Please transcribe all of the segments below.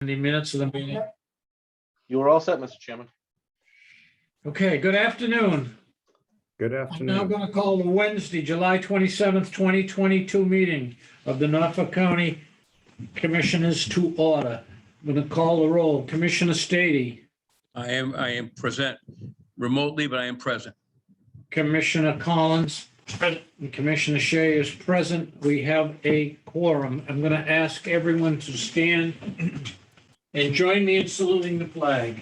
the minutes of the meeting. You are all set, Mr. Chairman. Okay, good afternoon. Good I'm now afternoon. going to call the Wednesday, July 27th, 2022 meeting of the Norfolk County Commissioners to order. I'm going to call the roll. Commissioner Stady, I am present remotely, but I am present. Commissioner Collins, and Commissioner Shea is present. We have a quorum. I'm going to ask everyone to stand and join me in saluting the flag.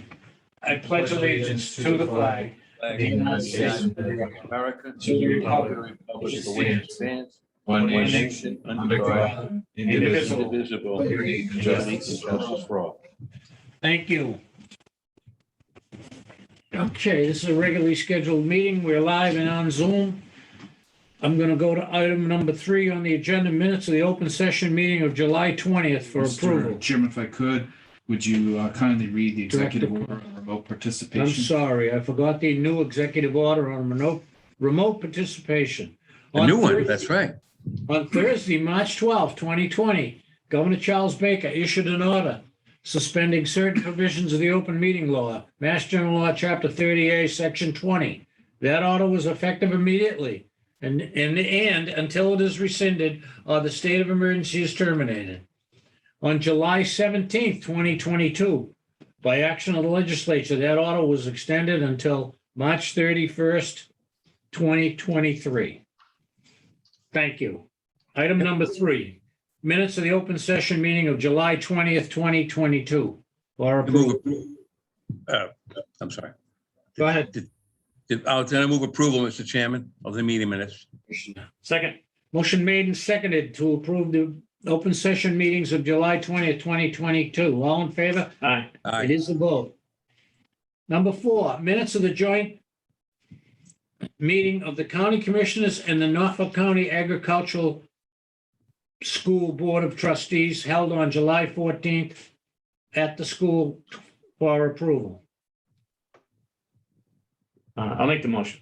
I pledge allegiance to the flag of the United States of America, to the republic which stands, one one nation, nation, under God, indivisible, indivisible, with with liberty and justice for all. Thank you. Okay, this is a regularly scheduled meeting. We're live and on Zoom. I'm going to go to item number 3 on the agenda, minutes of the open session meeting of July 20th for approval. Mr. Chairman, if I could, would you kindly read the executive Director. order on remote I'm participation? sorry, I forgot the new executive order on remote participation. A new On one, Thursday- that's right. On Thursday, March 12, 2020, Governor Charles Baker issued an order suspending certain provisions of the open meeting law, Mass General Law, Chapter 30A, Section 20. That order was effective immediately and until it is rescinded or the state of emergency is terminated. On July 17, 2022, by action of the legislature, that order was extended until March 31st, 2023. Thank you. Item number 3, minutes of the open session meeting of July 20th, 2022. For I move approval. I'm sorry. Go ahead. I'll move approval, Mr. Chairman, of the meeting minutes. Second. Motion made and seconded to approve the open session meetings of July 20th, 2022. All in favor? Aye. It Aye. is a vote. Number 4, minutes of the joint meeting of the county commissioners and the Norfolk County Agricultural School Board of Trustees held on July 14th at the school for approval. I'll make the motion.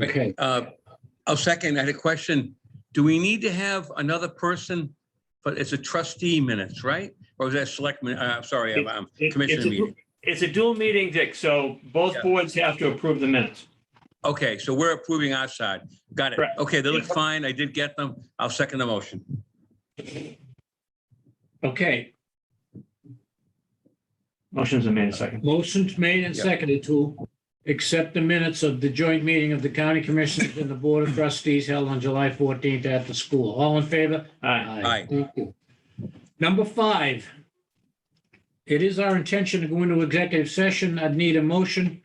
Okay, I'll second. I had a question. Do we need to have another person? But it's a trustee minutes, right? Or is that selectman? Sorry, I'm commissioner meeting. It's a dual meeting, Dick, so both Yeah. boards have to approve the minutes. Okay, so we're approving our side. Got it. Correct. Okay, they look fine. I did get them. I'll second the motion. okay. Motion's been made a second. Motion's made and Yep. seconded to accept the minutes of the joint meeting of the county commissioners and the board of trustees held on July 14th at the school. All in favor? Aye. Aye. Thank you. Number 5. It is our intention to go into executive session. I'd need a motion.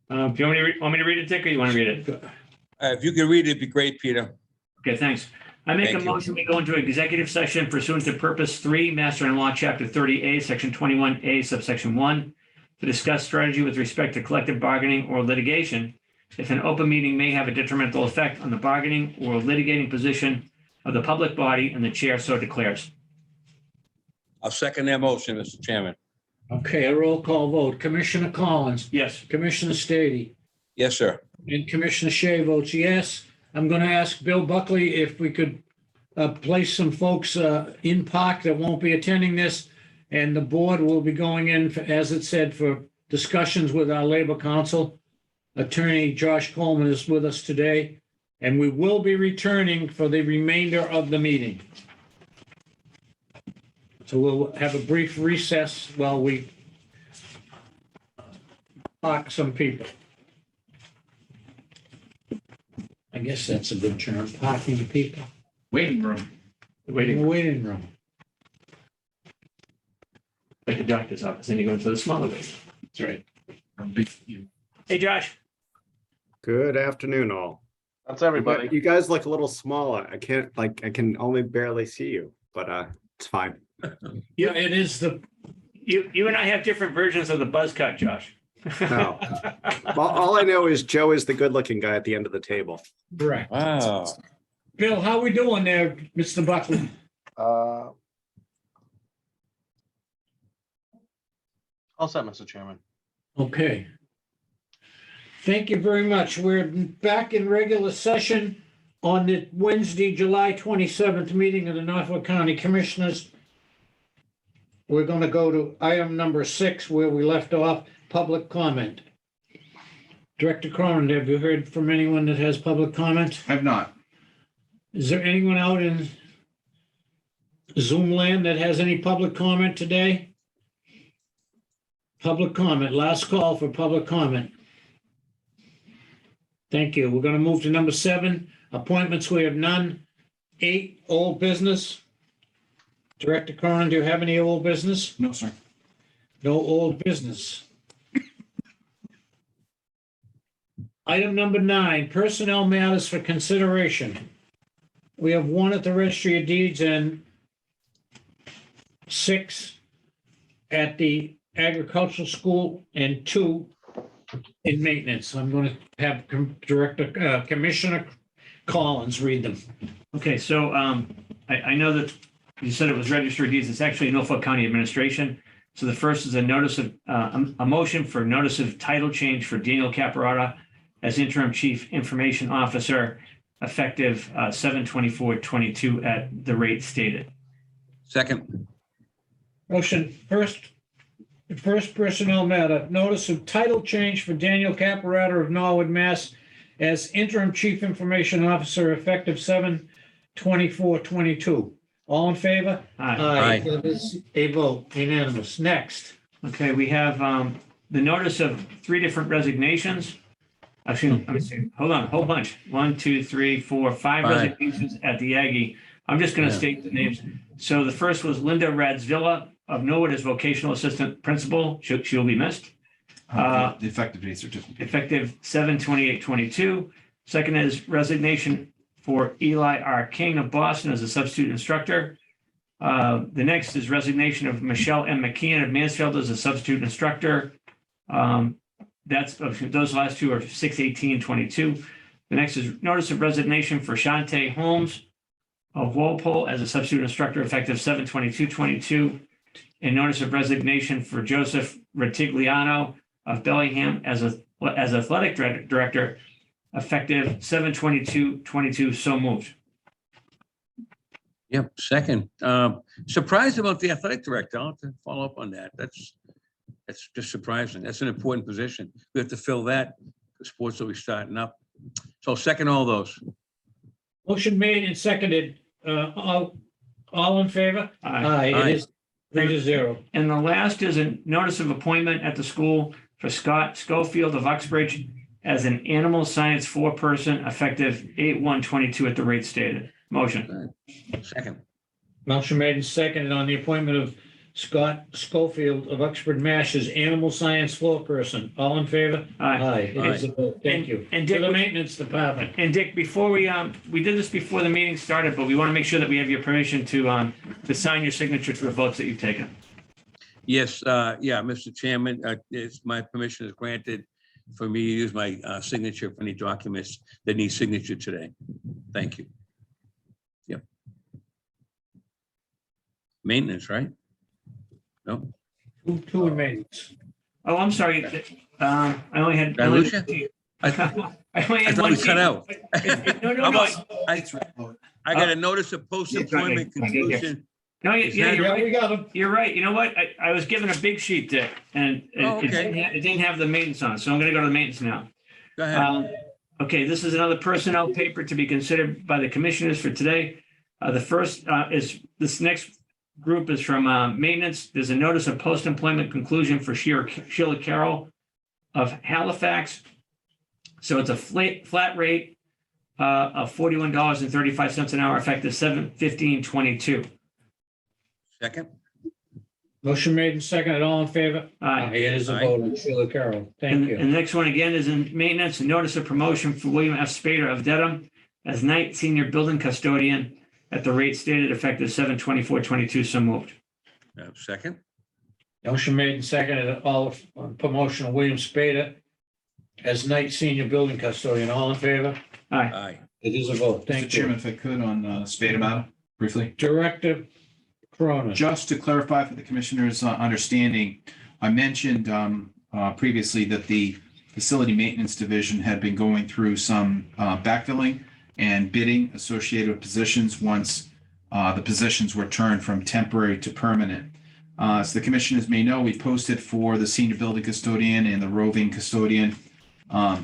Do you want me to read it, Dick, or you want to read it? If you could read it, it'd be great, Peter. Okay, thanks. I make a Thank you. motion, we go into executive session pursuant to purpose 3, Master and Law, Chapter 30A, Section 21A, subsection 1, to discuss strategy with respect to collective bargaining or litigation, if an open meeting may have a detrimental effect on the bargaining or litigating position of the public body and the chair so declares. I'll second that motion, Mr. Chairman. Okay, a roll call vote. Commissioner Collins, Yes. Commissioner Stady, Yes, sir. and Commissioner Shea votes yes. I'm going to ask Bill Buckley if we could place some folks in park that won't be attending this. And the board will be going in, as it said, for discussions with our Labor Council. Attorney Josh Coleman is with us today, and we will be returning for the remainder of the meeting. So we'll have a brief recess while we park some people. I guess that's a good term, parking people. Waiting room. In Waiting the waiting room. like the doctor's office, then you go into the smaller room. That's right. Big view. Hey, Josh. Good afternoon, all. That's everybody. You guys look a little smaller. I can only barely see you, but it's fine. Yeah, it is the, You and I have different versions of the buzz cut, Josh. No. All I know is Joe is the good-looking guy at the end of the table. correct. Wow. Bill, how we doing there, Mr. Buckley? All set, Mr. Chairman. Okay. Thank you very much. We're back in regular session on the Wednesday, July 27th meeting of the Norfolk County Commissioners. we're going to go to item number 6 where we left off, public comment. Director Cronin, have you heard from anyone that has public comment? I have not. Is there anyone out in Zoom land that has any public comment today? Public comment, last call for public comment. Thank you. We're going to move to number 7, appointments. We have none. 8, old business. Director Cronin, do you have any old business? No, sir. No old business. Item number 9, personnel matters for consideration. We have 1 at the Registry of Deeds and 6 at the agricultural school and 2 in maintenance. I'm going to have Commissioner Collins read them. Okay, so I know that you said it was Register of Deeds. It's actually Norfolk County Administration. So the first is a notice of, a motion for notice of title change for Daniel Caparata as interim chief information officer, effective 7/24/22 at the rate stated. Second. Motion first personnel matter, notice of title change for Daniel Caparata of Norwood, Mass. As interim chief information officer effective 7/24/22. All in favor? Aye. It is a vote, unanimous. Next. Okay, we have the notice of 3 different resignations. Actually, let me see. Hold on, a whole bunch. 1, 2, 3, 4, 5 resignations at the Aggie. I'm just going to state the names. So the first was Linda Radzvilla of Norwood as vocational assistant principal. She'll be missed. The effective date certificate. Effective 7/28/22. Second is resignation for Eli R. King of Boston as a substitute instructor. The next is resignation of Michelle M. McKeon of Mansfield as a substitute instructor. Those last 2 are 6/18/22. The next is notice of resignation for Shante Holmes of Walpole as a substitute instructor effective 7/22/22. And notice of resignation for Joseph Retigliano of Bellingham as athletic director effective 7/22/22. So moved. Yep, second. Surprised about the athletic director. I'll have to follow up on that. That's just surprising. That's an important position. We have to fill that. The sports will be starting up. So second all those. Motion made and seconded. All in favor? Aye. It is 3-0. And the last is a notice of appointment at the school for Scott Schofield of Uxbridge as an animal science foreperson effective 8/1/22 at the rate stated. Motion. Second. Motion made and seconded on the appointment of Scott Schofield of Uxbridge, Mass. As animal science floor person. All in favor? Aye. It is a vote. Thank you. And To Dick, the maintenance department. and Dick, before we did this before the meeting started, but we want to make sure that we have your permission to sign your signature to the votes that you've taken. Yes, yeah, Mr. Chairman, my permission is granted for me to use my signature for any documents that need signature today. Thank you. Yep. Maintenance, right? No? Two in maintenance. Oh, I'm sorry. I only had. Did I lose you? I I only had thought one we cut sheet. out. No, How no. about- I got a notice of post-employment Yeah, okay. conclusion. No, Is yeah, that- you're Yeah, right. we got him. You're right. You know what? I was given a big sheet, Dick, and Oh, it okay. didn't have the maintenance on it, so I'm going to go to the maintenance now. Go ahead. Okay, this is another personnel paper to be considered by the commissioners for today. The first is, this next group is from maintenance. There's a notice of post-employment conclusion for Sheila Carroll of Halifax. So it's a flat rate of $41.35 an hour, effective 7/15/22. Second? Motion made and seconded. All in favor? Aye. It is a Aye. vote on Sheila Carroll. Thank And you. the next one again is in maintenance, a notice of promotion for William F. Spader of Dedham as night senior building custodian at the rate stated effective 7/24/22. So moved. Second? Motion made and seconded. All on promotion of William Spada as night senior building custodian. All in favor? Aye. Aye. It is a vote. Mr. Thank Chairman, you. if I could on Spada matter briefly. Director Cronin. Just to clarify for the commissioner's understanding, I mentioned previously that the facility maintenance division had been going through some backfilling and bidding associated with positions once the positions were turned from temporary to permanent. As the commissioners may know, we posted for the senior building custodian and the roving custodian.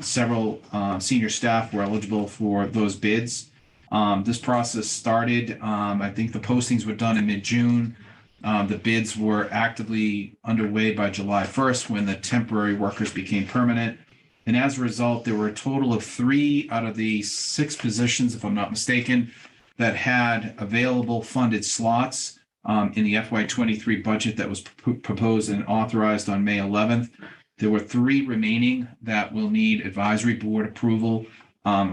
Several senior staff were eligible for those bids. This process started, I think the postings were done in mid-June. The bids were actively underway by July 1st when the temporary workers became permanent. And as a result, there were a total of 3 out of the 6 positions, if I'm not mistaken, that had available funded slots in the FY23 budget that was proposed and authorized on May 11th. There were 3 remaining that will need advisory board approval.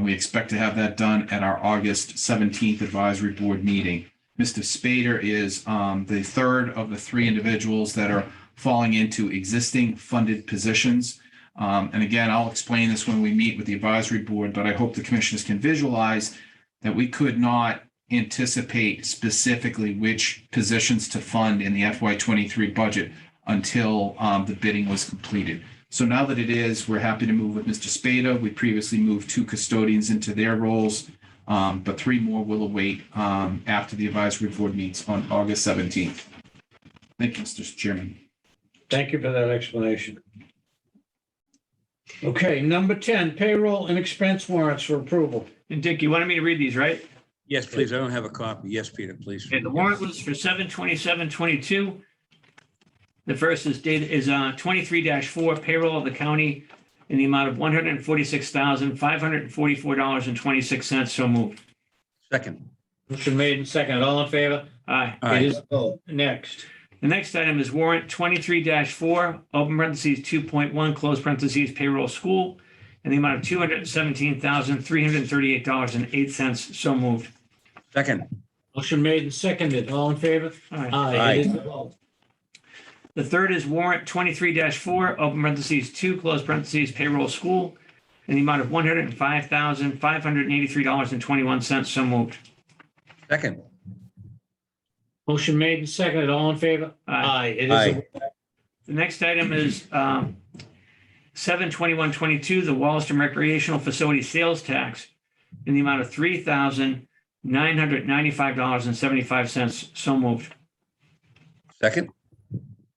We expect to have that done at our August 17th advisory board meeting. Mr. Spader is the third of the 3 individuals that are falling into existing funded positions. And again, I'll explain this when we meet with the advisory board, but I hope the commissioners can visualize that we could not anticipate specifically which positions to fund in the FY23 budget until the bidding was completed. So now that it is, we're happy to move with Mr. Spada. We previously moved 2 custodians into their roles, but 3 more will await after the advisory board meets on August 17th. Thank you, Mr. Chairman. Thank you for that explanation. Okay, number 10, payroll and expense warrants for approval. And Dick, you wanted me to read these, right? Yes, please. I don't have a copy. Yes, Peter, please. Okay, the warrant was for 7/27/22. The first is dated is 23-4 payroll of the county in the amount of $146,544.26. So moved. Second. Motion made and seconded. All in favor? Aye. Aye. It is a vote. Next. The next item is warrant 23-4, open parentheses 2.1, close parentheses payroll school in the amount of $217,338.08. So moved. Second. Motion made and seconded. All in favor? Aye. It is a vote. The third is warrant 23-4, open parentheses 2, close parentheses payroll school in the amount of $105,583.21. So moved. Second. Motion made and seconded. All in favor? Aye. It is a Aye. vote. The next item is 7/21/22, the Wallaston Recreational Facility Sales Tax in the amount of $3,995.75. So moved. Second.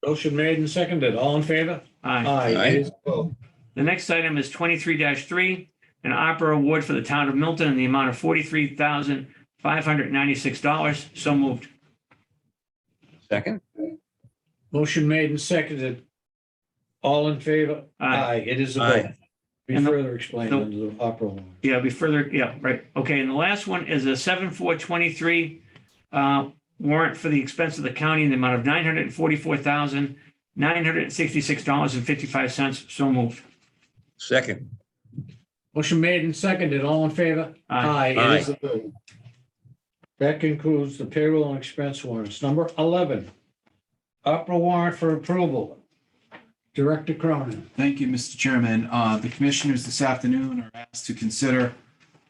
Motion made and seconded. All in favor? Aye. It is a vote. The next item is 23-3, an opera award for the town of Milton in the amount of $43,596. So moved. Second. Motion made and seconded. All in favor? Aye. It is a Aye. vote. Be And the- further explained under the opera law. Yeah, be further, yeah, right. Okay, and the last one is a 7/4/23 warrant for the expense of the county in the amount of $944,966.55. So moved. Second. Motion made and seconded. All in favor? Aye. It is a vote. That concludes the payroll and expense warrants. Number 11, opera warrant for approval. Director Cronin. Thank you, Mr. Chairman. The commissioners this afternoon are asked to consider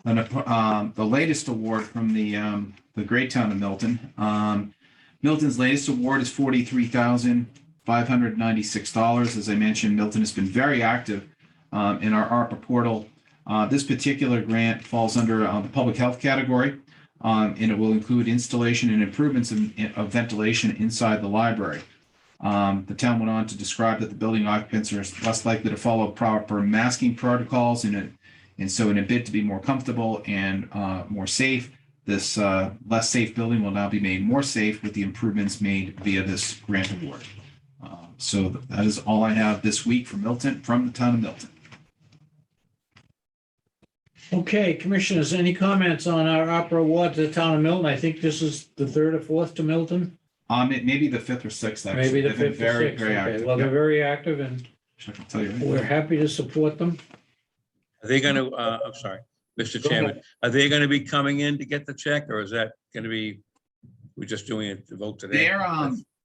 the latest award from the great town of Milton. Milton's latest award is $43,596. As I mentioned, Milton has been very active in our ARPA portal. This particular grant falls under the public health category, and it will include installation and improvements of ventilation inside the library. The town went on to describe that the building occupants are less likely to follow proper masking protocols, and so in a bid to be more comfortable and more safe, this less safe building will now be made more safe with the improvements made via this grant award. So that is all I have this week from the town of Milton. Okay, commissioners, any comments on our opera award to the town of Milton? I think this is the 3rd or 4th to Milton. It may be the 5th or 6th, actually. Maybe the They've been 5th or very, 6th. very Okay, active. well, they're Yep. very active and I can tell you. we're happy to support them. Are they going to, I'm sorry, Mr. Go Chairman, are they going to be coming in to get the check, or is that going to be, we're just doing it to vote today? There,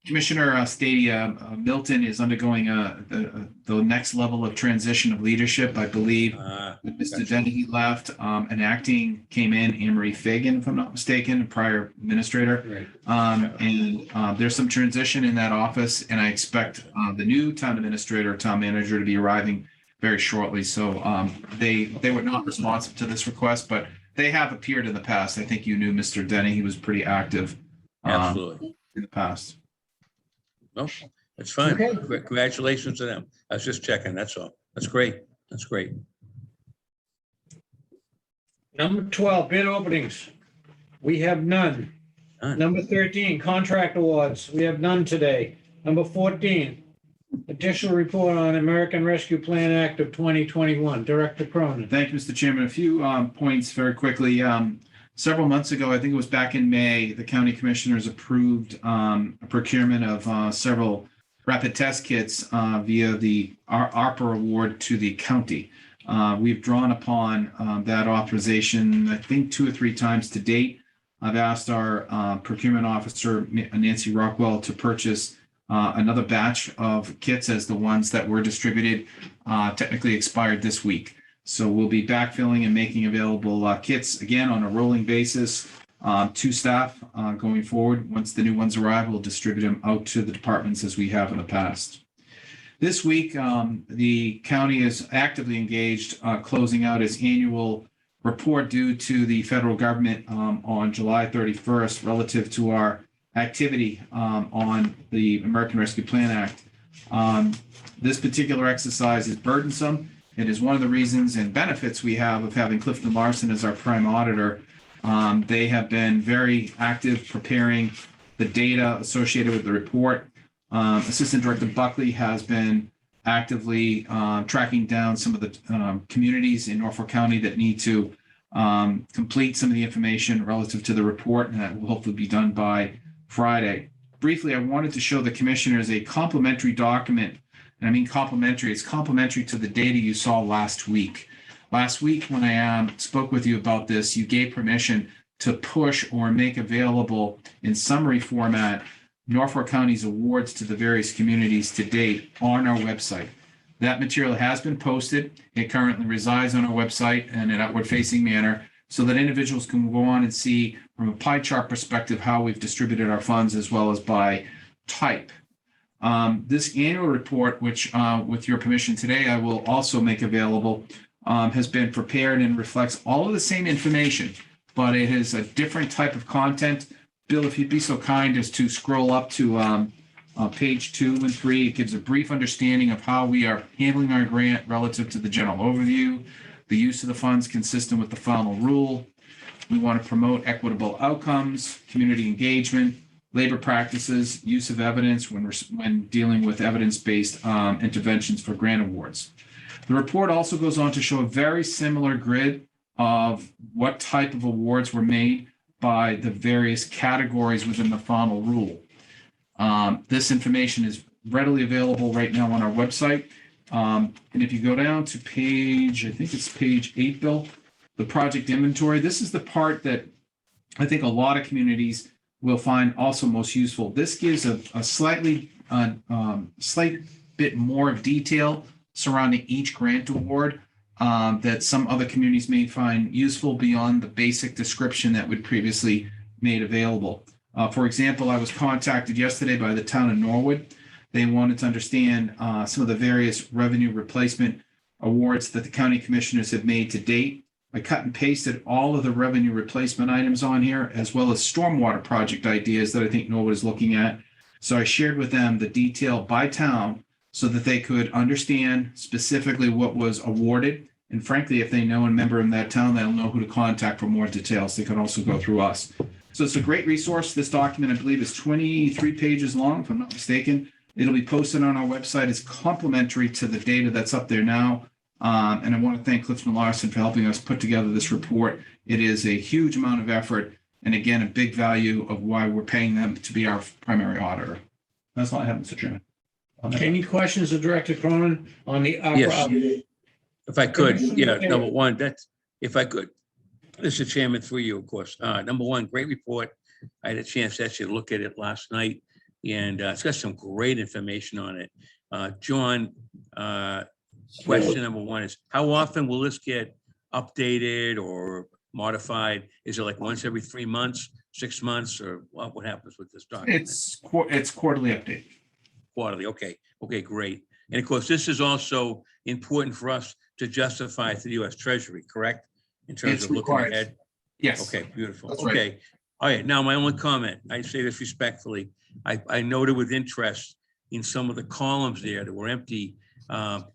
Commissioner Stadia, Milton is undergoing the next level of transition of leadership, I believe. When Mr. Dennehy left, an acting came in, Anne Marie Fagan, if I'm not mistaken, a prior administrator. Right. There's some transition in that office, and I expect the new town administrator, town manager, to be arriving very shortly. So they were not responsive to this request, but they have appeared in the past. I think you knew Mr. Dennehy was pretty active Absolutely. in the past. No, it's fine. Okay. Congratulations to them. I was just checking, that's all. That's great. That's great. Number 12, bid openings. We have none. None. Number 13, contract awards. We have none today. Number 14, additional report on American Rescue Plan Act of 2021. Director Cronin. Thank you, Mr. Chairman. A few points very quickly. Several months ago, I think it was back in May, the county commissioners approved a procurement of several rapid test kits via the ARPA award to the county. We've drawn upon that authorization, I think 2 or 3 times to date. I've asked our procurement officer, Nancy Rockwell, to purchase another batch of kits as the ones that were distributed technically expired this week. So we'll be backfilling and making available kits again on a rolling basis to staff going forward. Once the new ones arrive, we'll distribute them out to the departments as we have in the past. This week, the county is actively engaged closing out its annual report due to the federal government on July 31st relative to our activity on the American Rescue Plan Act. This particular exercise is burdensome. It is one of the reasons and benefits we have of having Clifton Larson as our prime auditor. They have been very active preparing the data associated with the report. Assistant Director Buckley has been actively tracking down some of the communities in Norfolk County that need to complete some of the information relative to the report, and that will hopefully be done by Friday. Briefly, I wanted to show the commissioners a complementary document, and I mean complementary. It's complementary to the data you saw last week. Last week, when I spoke with you about this, you gave permission to push or make available in summary format Norfolk County's awards to the various communities to date on our website. That material has been posted. It currently resides on our website in an outward-facing manner so that individuals can go on and see from a pie chart perspective how we've distributed our funds as well as by type. This annual report, which with your permission today, I will also make available, has been prepared and reflects all of the same information, but it is a different type of content. Bill, if you'd be so kind as to scroll up to page 2 and 3, it gives a brief understanding of how we are handling our grant relative to the general overview, the use of the funds consistent with the final rule. We want to promote equitable outcomes, community engagement, labor practices, use of evidence when dealing with evidence-based interventions for grant awards. The report also goes on to show a very similar grid of what type of awards were made by the various categories within the final rule. This information is readily available right now on our website. And if you go down to page, I think it's page 8, Bill, the project inventory, this is the part that I think a lot of communities will find also most useful. This gives a slight bit more of detail surrounding each grant award that some other communities may find useful beyond the basic description that would previously made available. For example, I was contacted yesterday by the town of Norwood. They wanted to understand some of the various revenue replacement awards that the county commissioners have made to date. I cut and pasted all of the revenue replacement items on here, as well as stormwater project ideas that I think Norwood is looking at. So I shared with them the detail by town so that they could understand specifically what was awarded. And frankly, if they know a member in that town, they'll know who to contact for more details. They could also go through us. So it's a great resource. This document, I believe, is 23 pages long, if I'm not mistaken. It'll be posted on our website. It's complementary to the data that's up there now. And I want to thank Clifton Larson for helping us put together this report. It is a huge amount of effort, and again, a big value of why we're paying them to be our primary auditor. That's all I have, Mr. Chairman. Any questions of Director Cronin on the Yes. opera? If I could, yeah, number one, that's, if I could, Mr. Chairman, through you, of course. Number one, great report. I had a chance to actually look at it last night, and it's got some great information on it. John, question number one is, how often will this get updated or modified? Is it like once every 3 months, 6 months, or what happens with this document? It's quarterly update. Quarterly, okay, great. And of course, this is also important for us to justify to the U.S. Treasury, correct? In terms It's of looking required. ahead? Yes. Okay, beautiful. That's right. Okay. All right, now my only comment, I say this respectfully, I noted with interest in some of the columns there that were empty,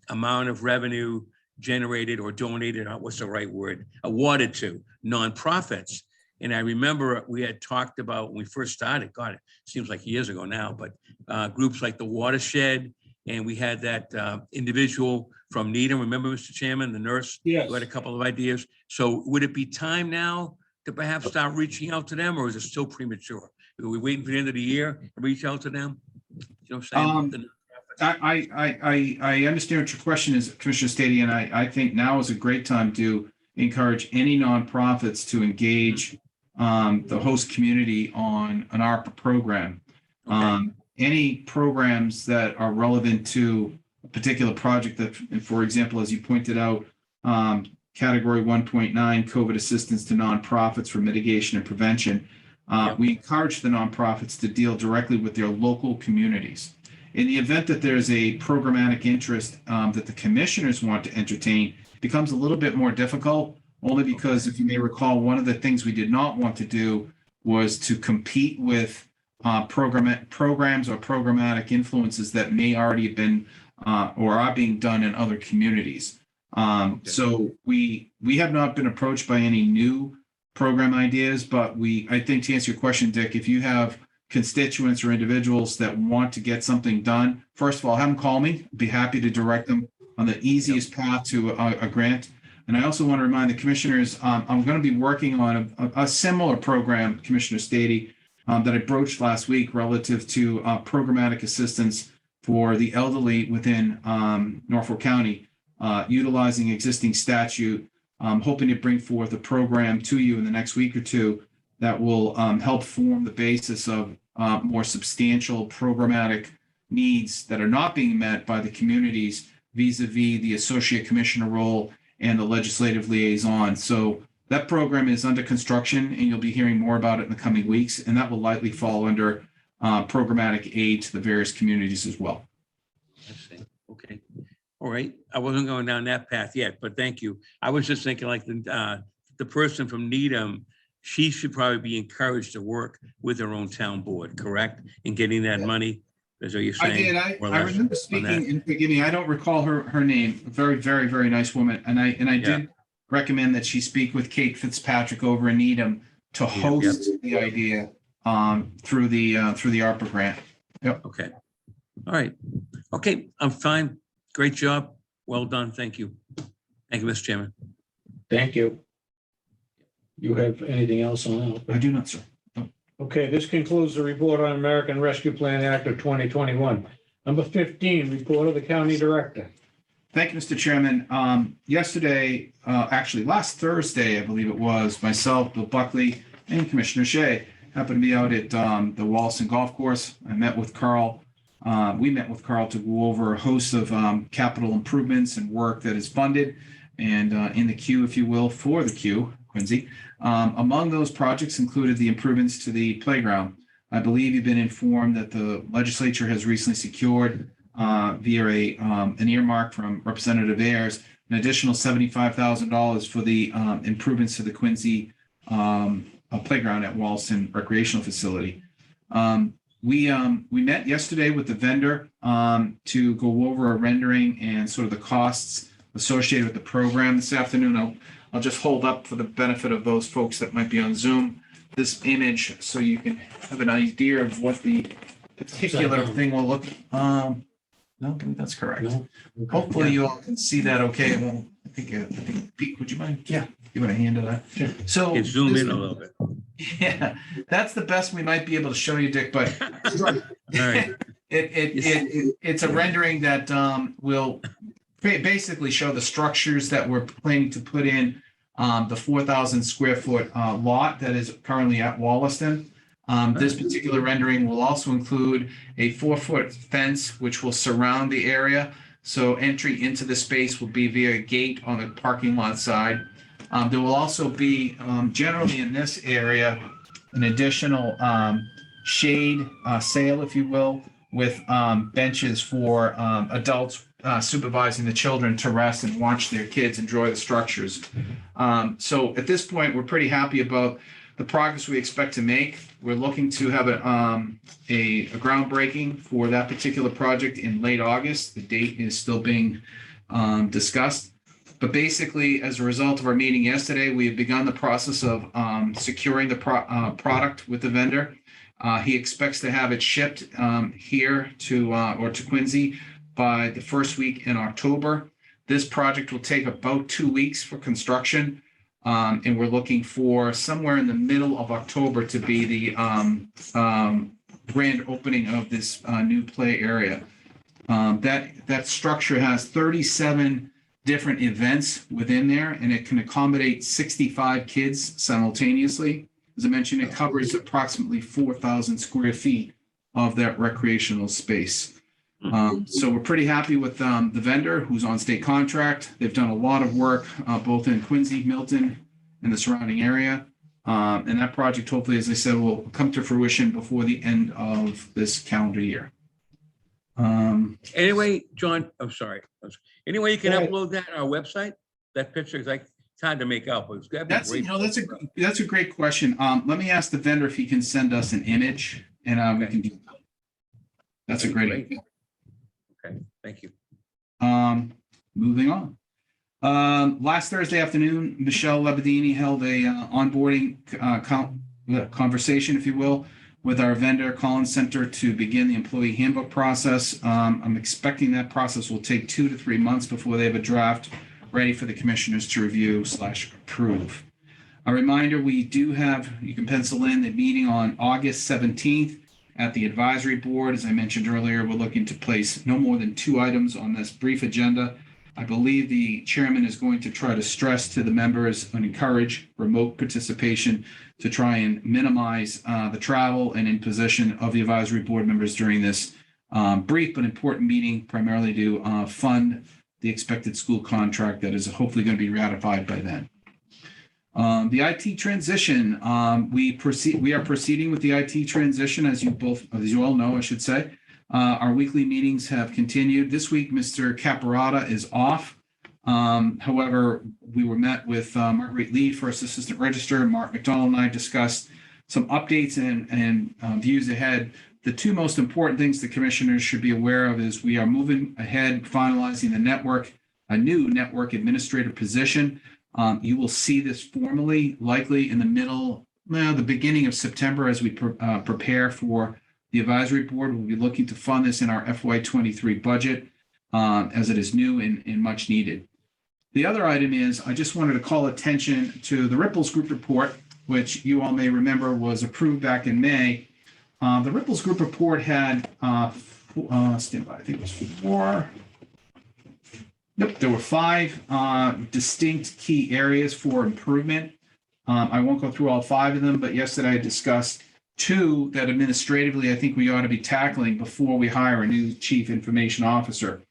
amount of revenue generated or donated, what's the right word, awarded to nonprofits. And I remember we had talked about when we first started, God, it seems like years ago now, but groups like the Watershed, and we had that individual from Needham, remember, Mr. Chairman, the nurse? Yes. Who had a couple of ideas. So would it be time now to perhaps start reaching out to them, or is it still premature? Are we waiting for the end of the year to reach out to them? You know what I'm saying? I understand what your question is, Commissioner Stady, and I think now is a great time to encourage any nonprofits to engage the host community on an ARPA program. Any programs that are relevant to a particular project that, for example, as you pointed out, category 1.9, COVID assistance to nonprofits for mitigation and prevention. We encourage the nonprofits to deal directly with their local communities. In the event that there's a programmatic interest that the commissioners want to entertain, it becomes a little bit more difficult, only because if you may recall, one of the things we did not want to do was to compete with programs or programmatic influences that may already have been or are being done in other communities. So we have not been approached by any new program ideas, but I think to answer your question, Dick, if you have constituents or individuals that want to get something done, first of all, have them call me. I'd be happy to direct them on the easiest path to a grant. And I also want to remind the commissioners, I'm going to be working on a similar program, Commissioner Stady, that I broached last week relative to programmatic assistance for the elderly within Norfolk County, utilizing existing statute. I'm hoping to bring forth a program to you in the next week or two that will help form the basis of more substantial programmatic needs that are not being met by the communities vis-a-vis the associate commissioner role and the legislative liaison. So that program is under construction, and you'll be hearing more about it in the coming weeks, and that will likely fall under programmatic aid to the various communities as well. I see. Okay. All right. I wasn't going down that path yet, but thank you. I was just thinking like the person from Needham, she should probably be encouraged to work with her own town board, correct? In getting that money, is what you're I saying? did. I remember speaking, and forgive me, I don't recall her name. Very, very, very nice woman. And I did recommend that she speak with Kate Fitzpatrick over in Needham to host the idea through the ARPA grant. Yep. Okay. All right. Okay, I'm fine. Great job. Well done. Thank you. Thank you, Mr. Chairman. Thank you. You have anything else on that? I do not, sir. Okay, this concludes the report on American Rescue Plan Act of 2021. Number 15, report of the county director. Thank you, Mr. Chairman. Yesterday, actually last Thursday, I believe it was, myself, Bill Buckley, and Commissioner Shea happened to be out at the Wallaston Golf Course. I met with Carl. We met with Carl to go over a host of capital improvements and work that is funded and in the queue, if you will, for the queue, Quincy. Among those projects included the improvements to the playground. I believe you've been informed that the legislature has recently secured via an earmark from Representative Ayers, an additional $75,000 for the improvements to the Quincy playground at Wallaston Recreational Facility. We met yesterday with the vendor to go over a rendering and sort of the costs associated with the program. This afternoon, I'll just hold up for the benefit of those folks that might be on Zoom this image so you can have an idea of what the particular thing will look. No, I think that's correct. No? Hopefully you all can see that okay. Well, I think Pete, would you mind? Yeah, give it a hand to that. Sure. So Can zoom in a little bit. yeah, that's the best we might be able to show you, Dick, but All right. it's a rendering that will basically show the structures that we're planning to put in the 4,000 square foot lot that is currently at Wallaston. This particular rendering will also include a 4-foot fence, which will surround the area. So entry into the space will be via a gate on the parking lot side. There will also be generally in this area an additional shade sail, if you will, with benches for adults supervising the children to rest and watch their kids enjoy the structures. So at this point, we're pretty happy about the progress we expect to make. We're looking to have a groundbreaking for that particular project in late August. The date is still being discussed. But basically, as a result of our meeting yesterday, we have begun the process of securing the product with the vendor. He expects to have it shipped here to Quincy by the first week in October. This project will take about 2 weeks for construction. And we're looking for somewhere in the middle of October to be the grand opening of this new play area. That structure has 37 different events within there, and it can accommodate 65 kids simultaneously. As I mentioned, it covers approximately 4,000 square feet of that recreational space. So we're pretty happy with the vendor who's on state contract. They've done a lot of work both in Quincy, Milton, and the surrounding area. And that project, hopefully, as I said, will come to fruition before the end of this calendar year. Anyway, John, I'm sorry. Anyway, you can Go ahead. upload that on our website, that picture, is like, it's hard to make out, but it's gotta be That's, great. that's a great question. Let me ask the vendor if he can send us an image, and we can do that. That's a great idea. Okay, thank you. Moving on. Last Thursday afternoon, Michelle Labadini held a onboarding conversation, if you will, with our vendor Collins Center to begin the employee handbook process. I'm expecting that process will take 2 to 3 months before they have a draft ready for the commissioners to review / approve. A reminder, we do have, you can pencil in the meeting on August 17th at the advisory board. As I mentioned earlier, we're looking to place no more than 2 items on this brief agenda. I believe the chairman is going to try to stress to the members and encourage remote participation to try and minimize the travel and imposition of the advisory board members during this brief but important meeting, primarily to fund the expected school contract that is hopefully going to be ratified by then. The IT transition, we are proceeding with the IT transition, as you all know, I should say. Our weekly meetings have continued. This week, Mr. Caparata is off. However, we were met with Marguerite Lee, First Assistant Register, and Mark McDonald and I discussed some updates and views ahead. The 2 most important things the commissioners should be aware of is we are moving ahead, finalizing the network, a new network administrator position. You will see this formally likely in the beginning of September as we prepare for the advisory board. We'll be looking to fund this in our FY23 budget as it is new and much needed. The other item is I just wanted to call attention to the Ripples Group report, which you all may remember was approved back in May. The Ripples Group report had, stand by, I think it was 4. Nope, there were 5 distinct key areas for improvement. I won't go through all 5 of them, but yesterday I discussed 2 that administratively I think we ought to be tackling before we hire a new chief information officer.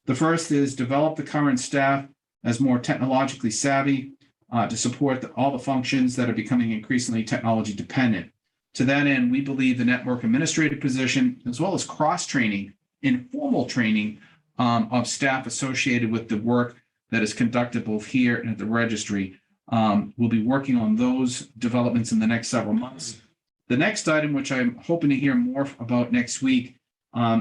The first is develop the current staff as more technologically savvy to support all the functions that are becoming increasingly technology dependent. To that end, we believe the network administrative position, as well as cross-training, informal training of staff associated with the work that is conducted both here and at the registry. We'll be working on those developments in the next several months. The next item, which I'm hoping to hear more about next week,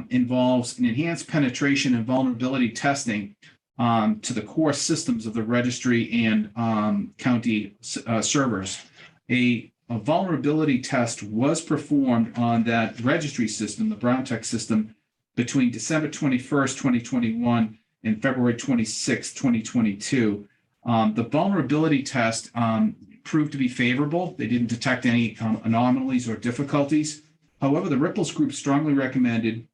involves an enhanced penetration and vulnerability testing to the core systems of the registry and county servers. A vulnerability test was performed on that registry system, the Brown Tech system, between December 21st, 2021 and February 26th, 2022. The vulnerability test proved to be favorable. They didn't detect any anomalies or difficulties. However, the Ripples Group strongly recommended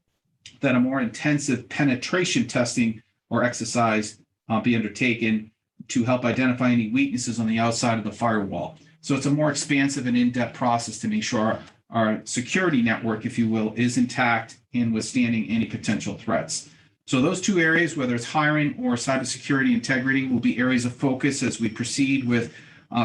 that a more intensive penetration testing or exercise be undertaken to help identify any weaknesses on the outside of the firewall. So it's a more expansive and in-depth process to make sure our security network, if you will, is intact and withstanding any potential threats. So those 2 areas, whether it's hiring or cybersecurity integrity, will be areas of focus as we proceed with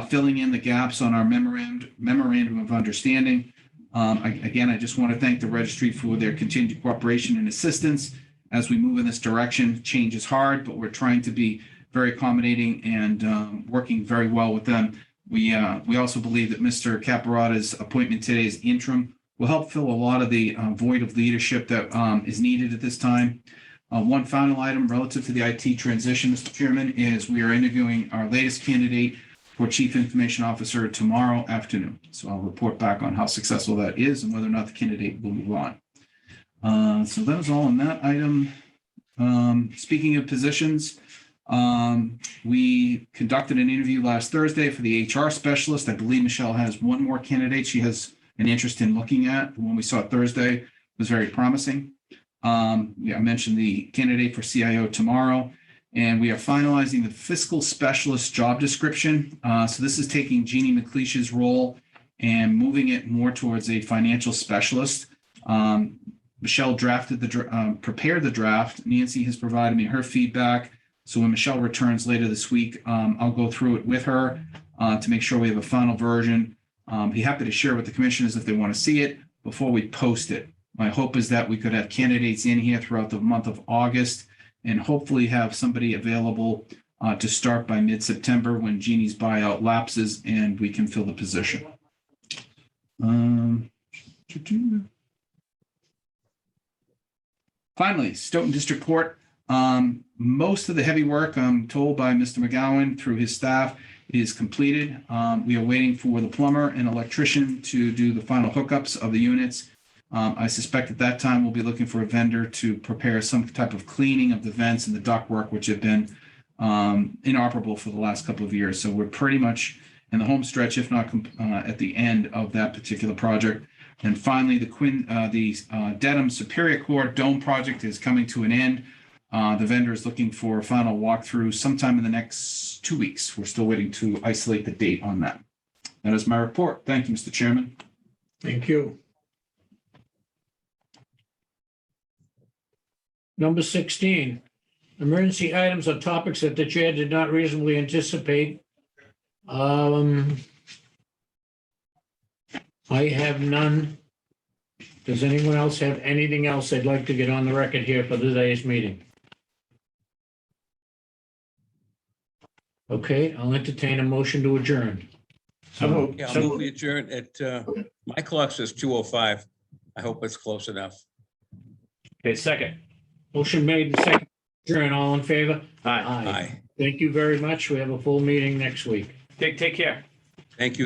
filling in the gaps on our memorandum of understanding. I just want to thank the registry for their continued cooperation and assistance as we move in this direction. Change is hard, but we're trying to be very accommodating and working very well with them We also believe that Mr. Caparata's appointment today as interim will help fill a lot of the void of leadership that is needed at this time. One final item relative to the IT transition, Mr. Chairman, is we are interviewing our latest candidate for Chief Information Officer tomorrow afternoon. So I'll report back on how successful that is and whether or not the candidate will move on. So that was all on that item. Speaking of positions, we conducted an interview last Thursday for the HR specialist. I believe Michelle has one more candidate she has an interest in looking at. The one we saw Thursday was very promising. I mentioned the candidate for CIO tomorrow, and we are finalizing the fiscal specialist job description. So this is taking Jeannie McLeish's role and moving it more towards a financial specialist. Michelle prepared the draft. Nancy has provided me her feedback. So when Michelle returns later this week, I'll go through it with her to make sure we have a final version. Be happy to share with the commissioners if they want to see it before we post it. My hope is that we could have candidates in here throughout the month of August and hopefully have somebody available to start by mid-September when Jeannie's buyout lapses and we can fill the position. Finally, Stoughton District Court. Most of the heavy work, I'm told by Mr. McGowan through his staff, is completed. We are waiting for the plumber and electrician to do the final hookups of the units. I suspect at that time we'll be looking for a vendor to prepare some type of cleaning of the vents and the ductwork, which have been inoperable for the last couple of years. So we're pretty much in the home stretch, if not at the end of that particular project. And finally, the Dedham Superior Court Dome project is coming to an end. The vendor is looking for a final walkthrough sometime in the next 2 weeks. We're still waiting to isolate the date on that. That is my report. Thank you, Mr. Chairman. Thank you. Number 16, emergency items or topics that the chair did not reasonably anticipate. I have none. Does anyone else have anything else they'd like to get on the record here for today's meeting? Okay, I'll entertain a motion to adjourn. Yeah, I'll move the adjourn at, my clock says 2:05. I hope it's close enough. Okay, second. Motion made and second. Adjourn, all in favor? Aye. Aye. Thank you very much. We have a full meeting next week. Take care. Thank you.